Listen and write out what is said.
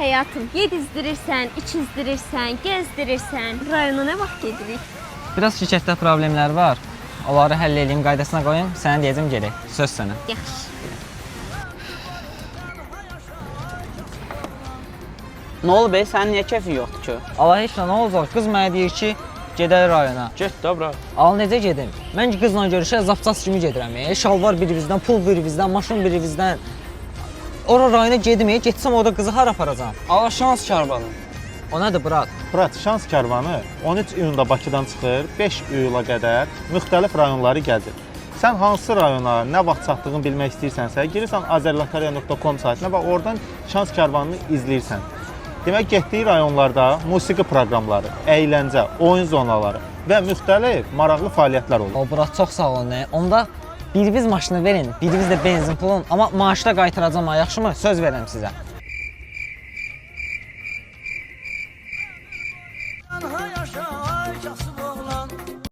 Həyatım, yedizdirirsən, içizdirirsən, gezdirirsən. Rayona nə vaxt gedirik? Biraz şirkətdə problemlər var. Onları həll edeyim, qaydasına qoyum. Sənə deyəcəm gedək. Söz sənə. Yaxşı. Nə olub be, sənin niyə keyfin yoxdur ki? Allah heç nə olacaq? Qız mənə deyir ki, gedək rayona. Get də bura. Al necə gedim? Mən qızla görüşə zapças kimi gedirəm. Şalvar bir bizdən, pul bir bizdən, maşın bir bizdən. Ora rayona gedməyək, getsəm orada qızı hara aparacam? Allah şans karvanı. O nədir, brat? Brat, şans karvanı 13 iyunda Bakıdan çıxır, 5 iyula qədər müxtəlif rayonları gəzir. Sən hansı rayona, nə vaxt çatdığını bilmək istəyirsənsə, girirsən azerloteria.com saytına və oradan şans karvanını izləyirsən. Demək, getdiyi rayonlarda musiqi proqramları, əyləncə, oyun zonaları və müxtəlif maraqlı fəaliyyətlər olur. O, brat, çox sağ olun. Onda bir biz maşını verin, bir biz də benzin pulun, amma maaşı da qaytaracam, yaxşımı? Söz verirəm sizə.